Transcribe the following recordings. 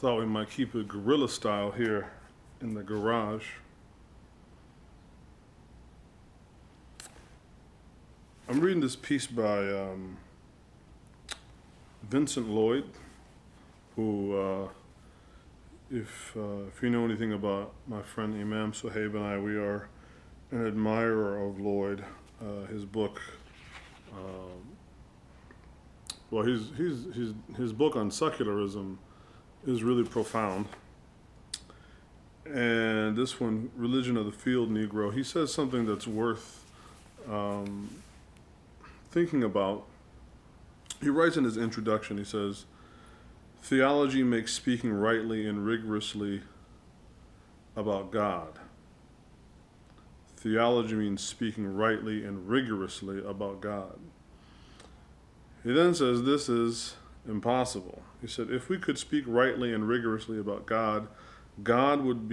Thought we might keep it guerrilla style here in the garage. I'm reading this piece by Vincent Lloyd, who, if you know anything about my friend Imam Suhaib and I, we are an admirer of Lloyd. His book, his book on secularism is really profound. And this one, Religion of the Field Negro, he says something that's worth thinking about. He writes in his introduction, he says, theology makes speaking rightly and rigorously about God. Theology means speaking rightly and rigorously about God. He then says this is impossible. He said, if we could speak rightly and rigorously about God, God would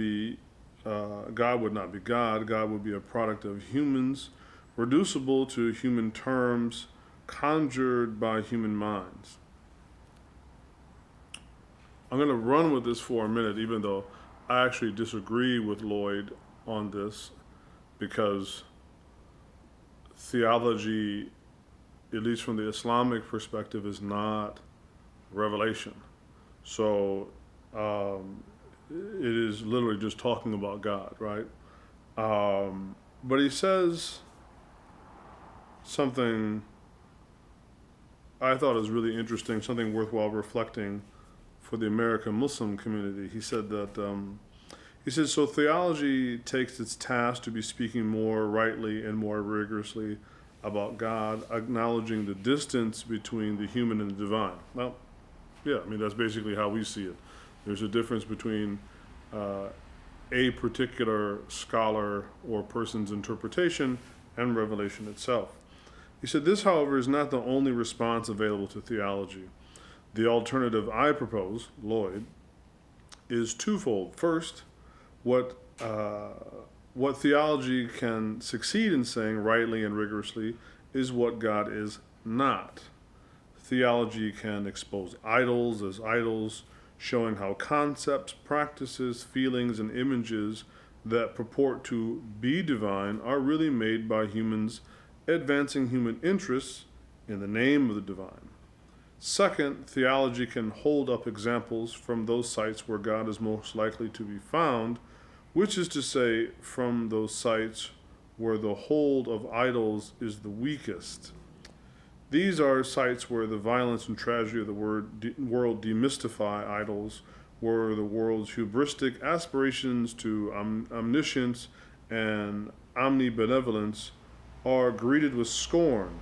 not be God. God would be a product of humans, reducible to human terms, conjured by human minds. I'm going to run with this for a minute, even though I actually disagree with Lloyd on this, because theology, at least from the Islamic perspective, is not revelation. So it is literally just talking about God, right? But he says something I thought is really interesting, something worthwhile reflecting for the American Muslim community. He said that, so theology takes its task to be speaking more rightly and more rigorously about God, acknowledging the distance between the human and the divine. Well, yeah, I mean, that's basically how we see it. There's a difference between a particular scholar or person's interpretation and revelation itself. He said, this, however, is not the only response available to theology. The alternative I propose, Lloyd, is twofold. First, what theology can succeed in saying rightly and rigorously is what God is not. Theology can expose idols as idols, showing how concepts, practices, feelings, and images that purport to be divine are really made by humans advancing human interests in the name of the divine. Second, theology can hold up examples from those sites where God is most likely to be found, which is to say, from those sites where the hold of idols is the weakest. These are sites where the violence and tragedy of the world demystify idols, where the world's hubristic aspirations to omniscience and omnibenevolence are greeted with scorn.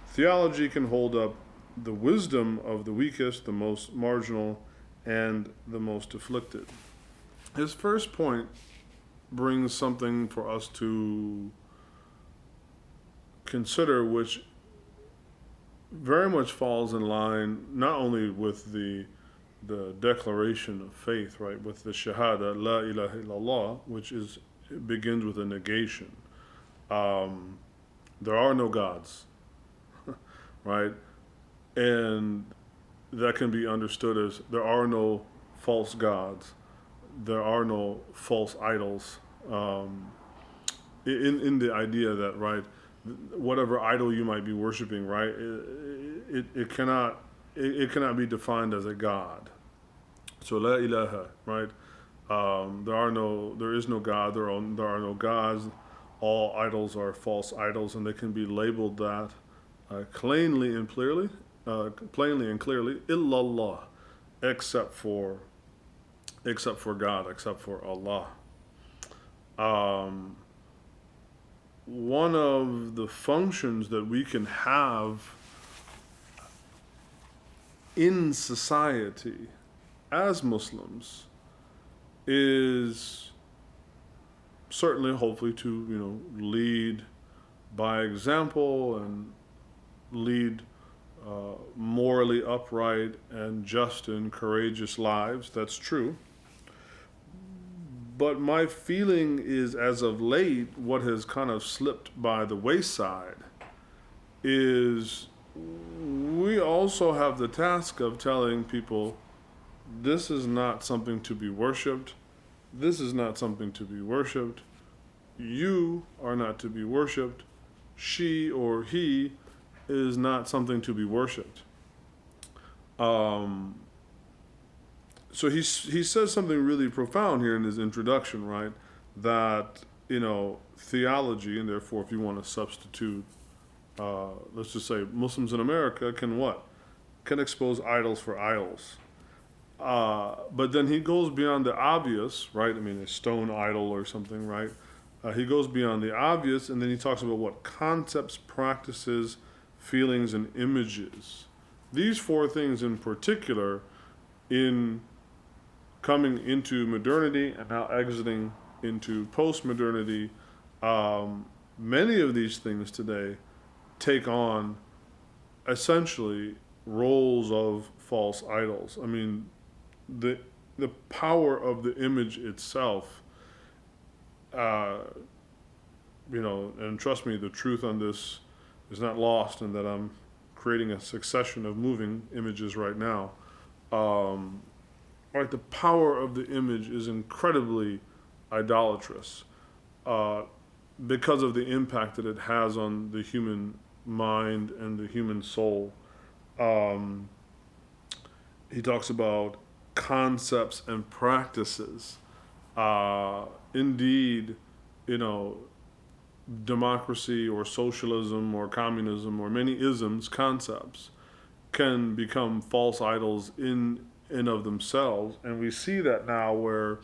Theology can hold up the wisdom of the weakest, the most marginal, and the most afflicted. His first point brings something for us to consider, which very much falls in line not only with the declaration of faith, right, with the Shahada, La ilaha illallah, which begins with a negation. There are no gods, right? And that can be understood as there are no false gods, there are no false idols. In the idea that, right, whatever idol you might be worshiping, right, it cannot be defined as a god. So la ilaha, right? There is no God. There are no gods. All idols are false idols, and they can be labeled that plainly and clearly, illallah, except for God, except for Allah. One of the functions that we can have in society as Muslims is certainly, hopefully, to lead by example and lead morally upright and just and courageous lives. That's true. But my feeling is, as of late, what has kind of slipped by the wayside is we also have the task of telling people This is not something to be worshipped. This is not something to be worshipped. You are not to be worshipped. She or he is not something to be worshipped. Um, so he says something really profound here in his introduction, right? That, theology, and therefore if you want to substitute, let's just say Muslims in America can what? Can expose idols for idols. But then he goes beyond the obvious, right? I mean, a stone idol or something, right? He goes beyond the obvious, and then he talks about what concepts, practices, feelings, and images. These four things in particular, in coming into modernity and now exiting into post-modernity, many of these things today take on essentially roles of false idols. I mean, the power of the image itself, and trust me, the truth on this is not lost in that I'm creating a succession of moving images right now. Right, the power of the image is incredibly idolatrous because of the impact that it has on the human mind and the human soul. He talks about concepts and practices. Indeed, democracy or socialism or communism or many isms, concepts, can become false idols in and of themselves. And we see that now where,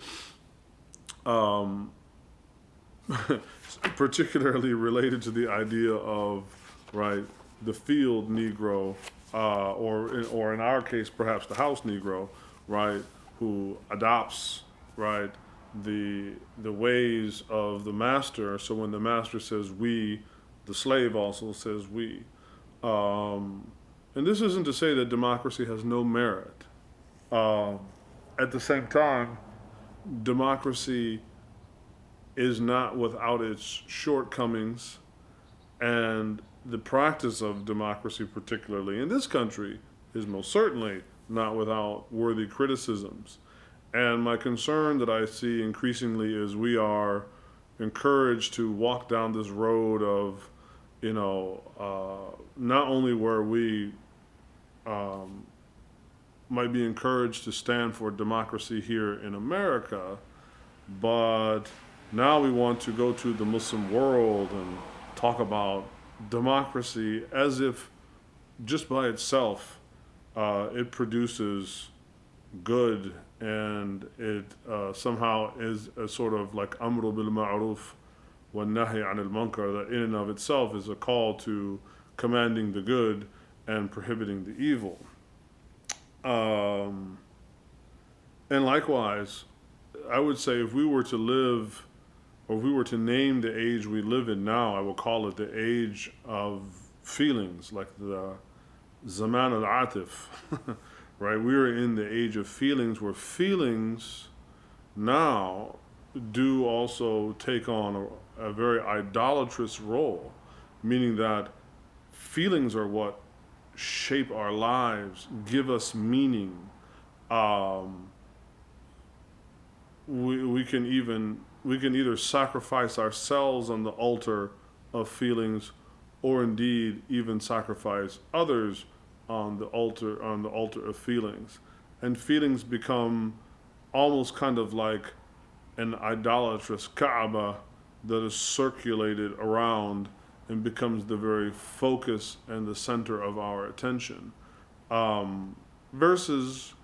particularly related to the idea of, right, the Field Negro, or in our case, perhaps the House Negro, right, who adopts, right, the ways of the master. So when the master says we, the slave also says we. And this isn't to say that democracy has no merit. At the same time, democracy is not without its shortcomings, and the practice of democracy, particularly in this country, is most certainly not without worthy criticisms. And my concern that I see increasingly is we are encouraged to walk down this road of, not only where we might be encouraged to stand for democracy here in America, but now we want to go to the Muslim world and talk about democracy as if just by itself it produces good, and it somehow is a sort of like amru bil ma'ruf wa nahi anil munkar, that in and of itself is a call to commanding the good and prohibiting the evil. And likewise, I would say if we were to live, or if we were to name the age we live in now, I will call it the age of feelings, like the Zaman al-Atif, right? We are in the age of feelings, where feelings now do also take on a very idolatrous role, meaning that feelings are what shape our lives, give us meaning. We can either sacrifice ourselves on the altar of feelings, or indeed even sacrifice others on the altar of feelings. And feelings become almost kind of like an idolatrous Kaaba that is circulated around and becomes the very focus and the center of our attention, versus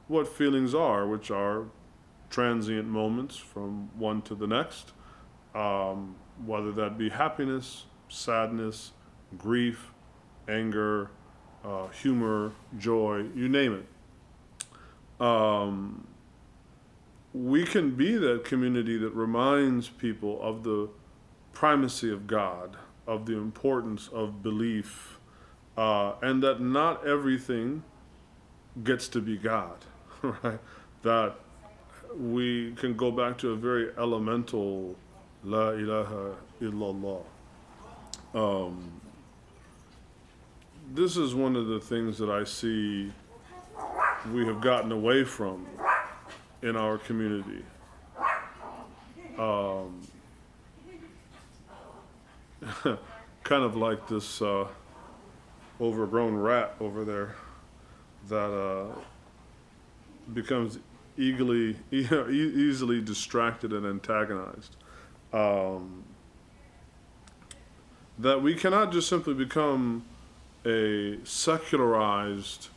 what feelings are, which are transient moments from one to the next, whether that be happiness, sadness, grief, anger, humor, joy, you name it. We can be that community that reminds people of the primacy of God, of the importance of belief, and that not everything gets to be God, right? That we can go back to a very elemental La ilaha illallah. This is one of the things that I see we have gotten away from in our community. Kind of like this overgrown rat over there that becomes easily distracted and antagonized. That we cannot just simply become a secularized,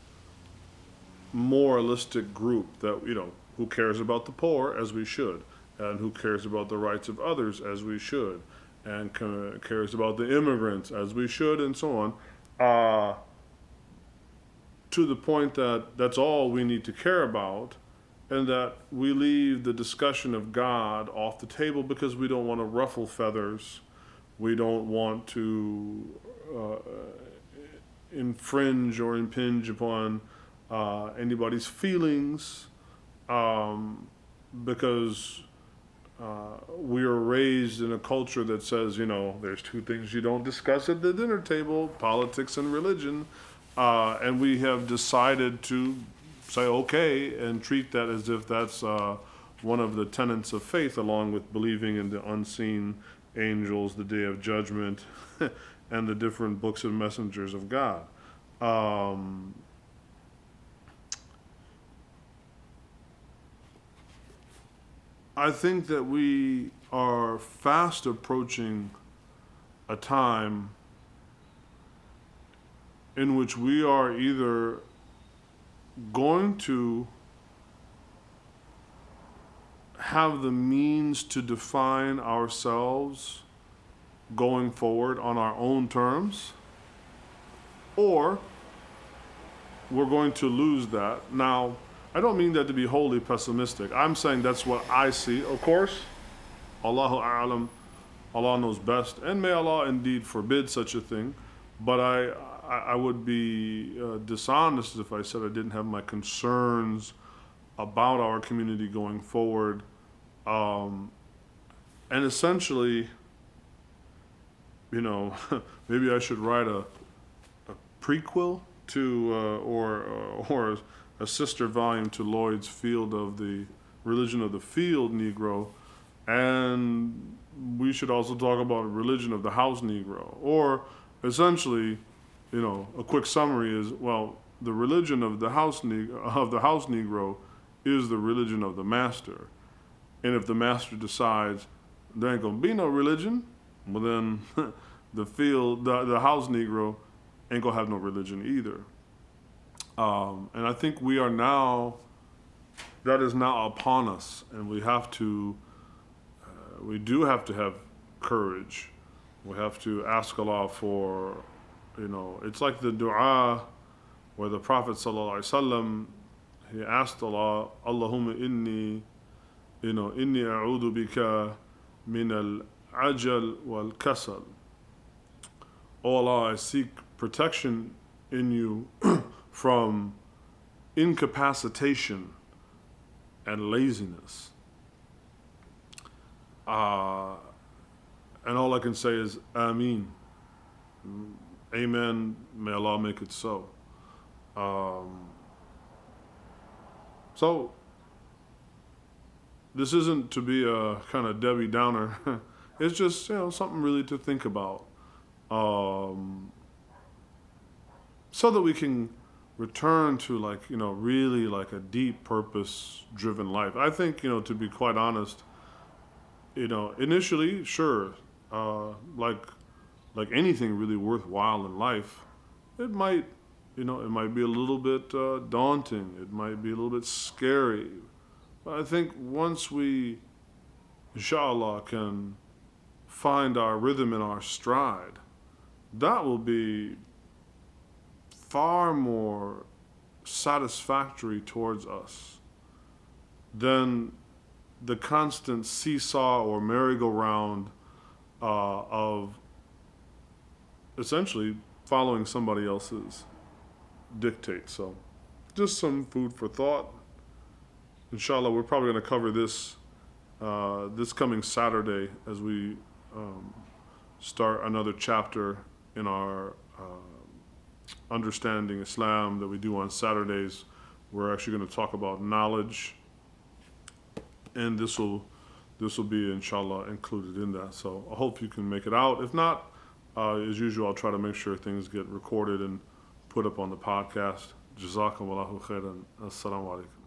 moralistic group that, who cares about the poor as we should, and who cares about the rights of others as we should, and cares about the immigrants as we should, and so on, to the point that that's all we need to care about, and that we leave the discussion of God off the table because we don't want to ruffle feathers, we don't want to infringe or impinge upon anybody's feelings, because we are raised in a culture that says, there's two things you don't discuss at the dinner table: politics and religion. And we have decided to say okay and treat that as if that's one of the tenets of faith, along with believing in the unseen angels, the day of judgment, and the different books and messengers of God. I think that we are fast approaching a time in which we are either going to have the means to define ourselves going forward on our own terms, or we're going to lose that. Now, I don't mean that to be wholly pessimistic. I'm saying that's what I see. Of course, Allahu A'lam, Allah knows best, and may Allah indeed forbid such a thing. But I would be dishonest if I said I didn't have my concerns about our community going forward. And essentially, maybe I should write a prequel to, or a sister volume to Lloyd's Field of the Religion of the Field Negro, and we should also talk about religion of the House Negro. Or essentially, a quick summary is, well, the religion of the House Negro is the religion of the master. And if the master decides there ain't gonna be no religion, well then the House Negro ain't gonna have no religion either. And I think that is now upon us, and we do have to have courage. We have to ask Allah for, it's like the dua where the Prophet ﷺ, he asked Allah, Allahumma inni a'udhu bika min al-ajal wal-kasal. Oh Allah, I seek protection in you from incapacitation and laziness. And all I can say is Ameen. Amen. May Allah make it so. So this isn't to be a kind of Debbie Downer. It's just, something really to think about. So that we can return to really like a deep purpose-driven life. I think, to be quite honest, initially, sure, like anything really worthwhile in life, it might be a little bit daunting. It might be a little bit scary. But I think once we, inshallah, can find our rhythm and our stride, that will be far more satisfactory towards us than the constant seesaw or merry-go-round of essentially following somebody else's dictates. So just some food for thought. Inshallah, we're probably going to cover this this coming Saturday as we start another chapter in our Understanding Islam that we do on Saturdays We're actually going to talk about knowledge, and this will be, inshallah, included in that. So I hope you can make it out. If not, as usual, I'll try to make sure things get recorded and put up on the podcast. Jazakumullahu khairan. Assalamu alaikum.